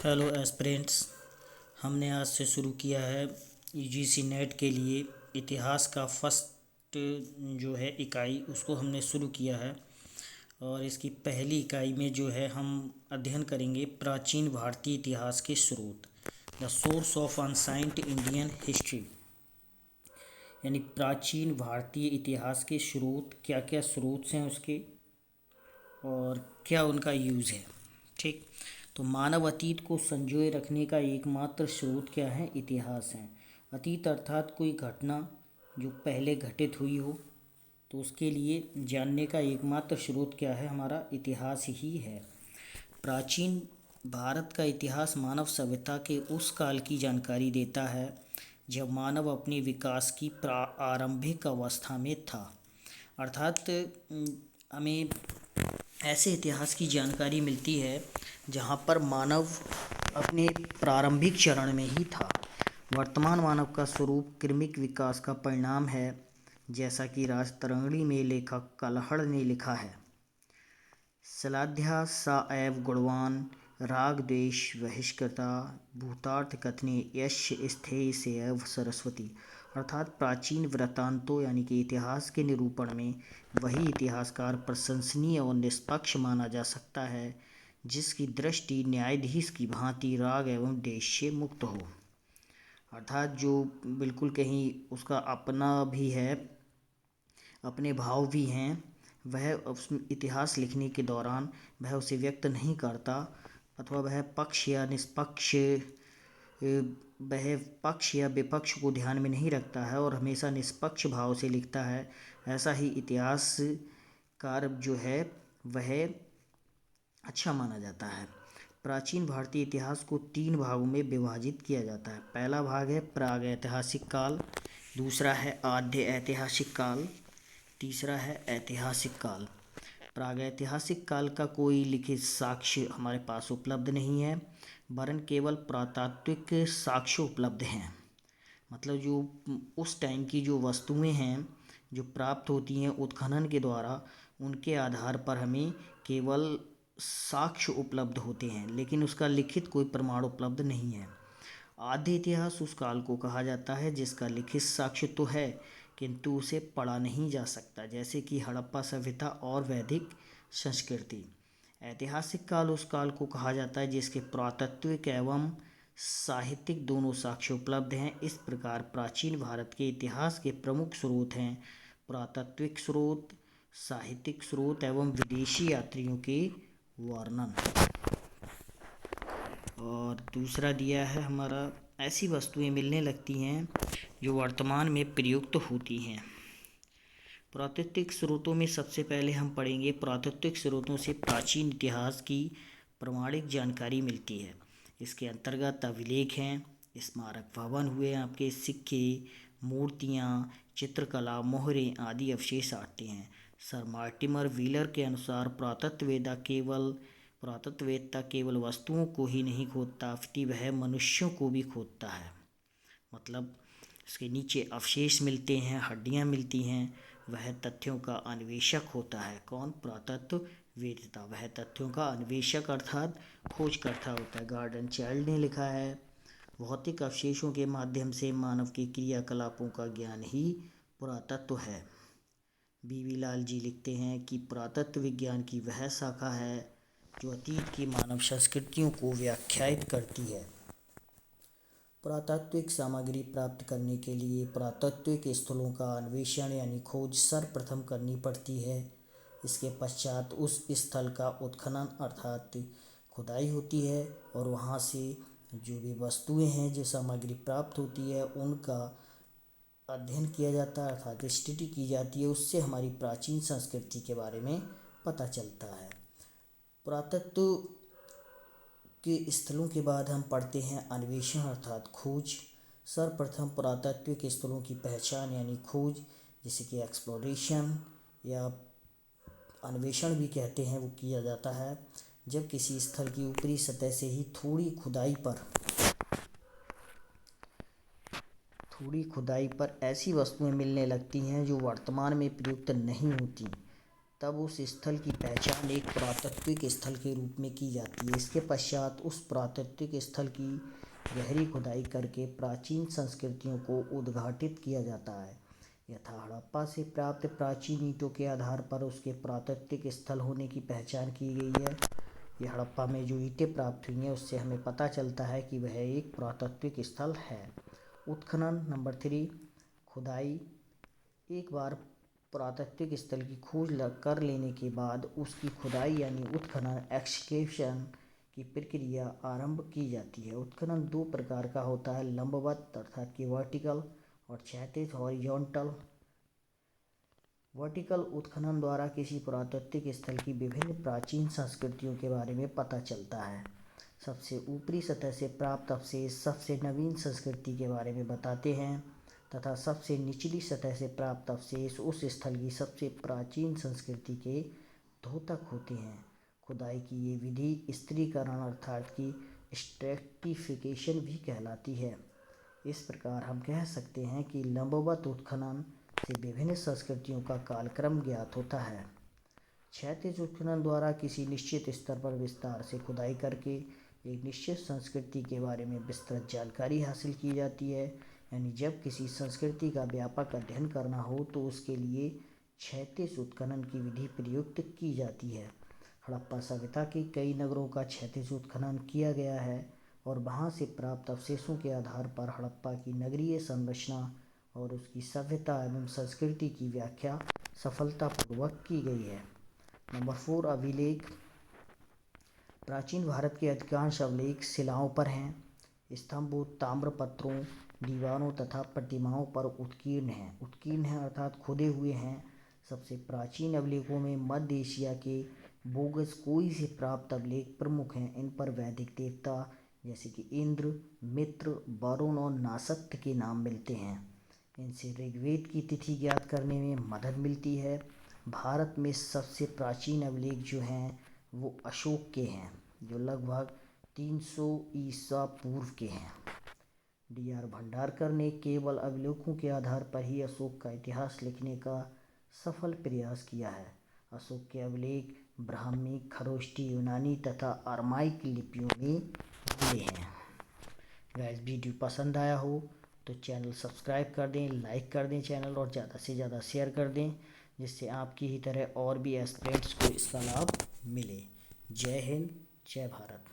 Hello aspirants. हमने आज से शुरू किया है यूजीसी नेट के लिए इतिहास का फर्स्ट जो है इकाई, उसको हमने शुरू किया है। और इसकी पहली इकाई में जो है हम अध्ययन करेंगे प्राचीन भारतीय इतिहास के स्रोत, the source of unsigned Indian history. यानी प्राचीन भारतीय इतिहास के स्रोत, क्या क्या स्रोत हैं उसके और क्या उनका यूज़ है। ठीक, तो मानव अतीत को संजोए रखने का एकमात्र स्रोत क्या है? इतिहास है। अतीत अर्थात कोई घटना जो पहले घटित हुई हो, तो उसके लिए जानने का एकमात्र स्रोत क्या है? हमारा इतिहास ही है। प्राचीन भारत का इतिहास मानव सभ्यता के उस काल की जानकारी देता है जब मानव अपने विकास की आरंभिक अवस्था में था। अर्थात हमें ऐसे इतिहास की जानकारी मिलती है जहाँ पर मानव अपने प्रारंभिक चरण में ही था। वर्तमान मानव का स्वरूप क्रमिक विकास का परिणाम है, जैसा कि राजतरंगिणी में लेखक कलहड़ ने लिखा है। सलाध्या सा एव गुणवान राग द्वेष बहिष्कृता भूतार्थ कथने यश स्थेय सेव सरस्वती। अर्थात प्राचीन वृत्तांतों यानी कि इतिहास के निरूपण में वही इतिहासकार प्रशंसनीय और निष्पक्ष माना जा सकता है जिसकी दृष्टि न्यायाधीश की भांति राग एवं द्वेष से मुक्त हो। अर्थात जो बिल्कुल कहीं उसका अपना भी है, अपने भाव भी हैं, वह उस इतिहास लिखने के दौरान वह उसे व्यक्त नहीं करता, अथवा वह पक्ष या निष्पक्ष वह पक्ष या विपक्ष को ध्यान में नहीं रखता है और हमेशा निष्पक्ष भाव से लिखता है। ऐसा ही इतिहासकार जो है वह अच्छा माना जाता है। प्राचीन भारतीय इतिहास को 3 भागों में विभाजित किया जाता है। पहला भाग है प्राग ऐतिहासिक काल, दूसरा है आद्य ऐतिहासिक काल, तीसरा है ऐतिहासिक काल। प्रागैतिहासिक काल का कोई लिखित साक्ष्य हमारे पास उपलब्ध नहीं है, वरन केवल पुरातात्विक साक्ष्य उपलब्ध हैं। मतलब जो उस टाइम की जो वस्तुएं हैं जो प्राप्त होती हैं उत्खनन के द्वारा, उनके आधार पर हमें केवल साक्ष्य उपलब्ध होते हैं, लेकिन उसका लिखित कोई प्रमाण उपलब्ध नहीं है। आद्य इतिहास उस काल को कहा जाता है जिसका लिखित साक्ष्य तो है किंतु उसे पढ़ा नहीं जा सकता, जैसे कि हड़प्पा सभ्यता और वैदिक संस्कृति। ऐतिहासिक काल उस काल को कहा जाता है जिसके पुरातात्विक एवं साहित्यिक दोनों साक्ष्य उपलब्ध हैं। इस प्रकार प्राचीन भारत के इतिहास के प्रमुख स्रोत हैं पुरातात्विक स्रोत, साहित्यिक स्रोत एवं विदेशी यात्रियों के वर्णन। और दूसरा दिया है हमारा, ऐसी वस्तुएं मिलने लगती हैं जो वर्तमान में प्रयुक्त होती हैं। पुरातात्विक स्रोतों में सबसे पहले हम पढ़ेंगे, पुरातात्विक स्रोतों से प्राचीन इतिहास की प्रमाणिक जानकारी मिलती है। इसके अंतर्गत अभिलेख हैं, स्मारक भवन हुए, आपके सिक्के, मूर्तियाँ, चित्रकला, मोहरें आदि अवशेष आते हैं। सर मार्टिमर व्हीलर के अनुसार पुरातत्ववेत्ता केवल वस्तुओं को ही नहीं खोदता अपितु वह मनुष्यों को भी खोदता है। मतलब इसके नीचे अवशेष मिलते हैं, हड्डियाँ मिलती हैं, वह तथ्यों का अन्वेषक होता है। कौन? पुरातत्ववेत्ता। वह तथ्यों का अन्वेषक अर्थात खोजकर्ता होता है। गार्डन चाइल्ड ने लिखा है, भौतिक अवशेषों के माध्यम से मानव के क्रियाकलापों का ज्ञान ही पुरातत्व है। बीवी लाल जी लिखते हैं कि पुरातत्व विज्ञान की वह शाखा है जो अतीत की मानव संस्कृतियों को व्याख्यायित करती है। पुरातात्विक सामग्री प्राप्त करने के लिए पुरातात्विक स्थलों का अन्वेषण यानी खोज सर्वप्रथम करनी पड़ती है। इसके पश्चात उस स्थल का उत्खनन अर्थात खुदाई होती है और वहाँ से जो भी वस्तुएं हैं, जो सामग्री प्राप्त होती है, उनका अध्ययन किया जाता है अर्थात स्टडी की जाती है। उससे हमारी प्राचीन संस्कृति के बारे में पता चलता है। पुरातत्व के स्थलों के बाद हम पढ़ते हैं अन्वेषण अर्थात खोज। सर्वप्रथम पुरातात्विक स्थलों की पहचान यानी खोज, जिसे कि एक्सप्लोरेशन या अन्वेषण भी कहते हैं, वो किया जाता है जब किसी स्थल की ऊपरी सतह से ही थोड़ी खुदाई पर ऐसी वस्तुएं मिलने लगती हैं जो वर्तमान में प्रयुक्त नहीं होती, तब उस स्थल की पहचान एक पुरातात्विक स्थल के रूप में की जाती है। इसके पश्चात उस पुरातात्विक स्थल की गहरी खुदाई करके प्राचीन संस्कृतियों को उद्घाटित किया जाता है। यथा हड़प्पा से प्राप्त प्राचीन ईंटों के आधार पर उसके पुरातात्विक स्थल होने की पहचान की गई है। ये हड़प्पा में जो ईंटें प्राप्त हुई हैं उससे हमें पता चलता है कि वह एक पुरातात्विक स्थल है। उत्खनन नंबर 3, खुदाई। एक बार पुरातात्विक स्थल की खोज कर लेने के बाद उसकी खुदाई यानी उत्खनन एक्सकेवेशन की प्रक्रिया आरंभ की जाती है। उत्खनन 2 प्रकार का होता है, लंबवत अर्थात कि वर्टिकल और क्षैतिज हॉरिजॉन्टल। वर्टिकल उत्खनन द्वारा किसी पुरातात्विक स्थल की विभिन्न प्राचीन संस्कृतियों के बारे में पता चलता है। सबसे ऊपरी सतह से प्राप्त अवशेष सबसे नवीन संस्कृति के बारे में बताते हैं तथा सबसे निचली सतह से प्राप्त अवशेष उस स्थल की सबसे प्राचीन संस्कृति के द्योतक होते हैं। खुदाई की ये विधि स्त्रीकरण अर्थात कि स्ट्रैटिफिकेशन भी कहलाती है। इस प्रकार हम कह सकते हैं कि लंबवत उत्खनन से विभिन्न संस्कृतियों का कालक्रम ज्ञात होता है। क्षैतिज उत्खनन द्वारा किसी निश्चित स्तर पर विस्तार से खुदाई करके एक निश्चित संस्कृति के बारे में विस्तृत जानकारी हासिल की जाती है। यानी जब किसी संस्कृति का व्यापक अध्ययन करना हो तो उसके लिए क्षैतिज उत्खनन की विधि प्रयुक्त की जाती है। हड़प्पा सभ्यता के कई नगरों का क्षैतिज उत्खनन किया गया है और वहां से प्राप्त अवशेषों के आधार पर हड़प्पा की नगरीय संरचना और उसकी सभ्यता एवं संस्कृति की व्याख्या सफलतापूर्वक की गई है। नंबर 4, अभिलेख। प्राचीन भारत के अधिकांश अभिलेख शिलाओं पर हैं। स्तंभों, ताम्रपत्रों, दीवारों तथा प्रतिमाओं पर उत्कीर्ण हैं अर्थात खुदे हुए हैं। सबसे प्राचीन अभिलेखों में मध्य एशिया के बोगसकोई से प्राप्त अभिलेख प्रमुख हैं। इन पर वैदिक देवता जैसे कि इंद्र, मित्र, वरुण और नासत्य के नाम मिलते हैं। इनसे ऋग्वेद की तिथि ज्ञात करने में मदद मिलती है। भारत में सबसे प्राचीन अभिलेख जो हैं वो अशोक के हैं, जो लगभग 300 ईसा पूर्व के हैं। D.R. भंडारकर ने केवल अभिलेखों के आधार पर ही अशोक का इतिहास लिखने का सफल प्रयास किया है। अशोक के अभिलेख ब्राह्मी, खरोष्टी, यूनानी तथा अरमाइक लिपियों में मिले हैं। गाइस, वीडियो पसंद आया हो तो चैनल सब्सक्राइब कर दें, लाइक कर दें चैनल और ज़्यादा से ज़्यादा शेयर कर दें, जिससे आपकी ही तरह और भी एस्पिरेंट्स को इसका लाभ मिले। जय हिंद, जय भारत।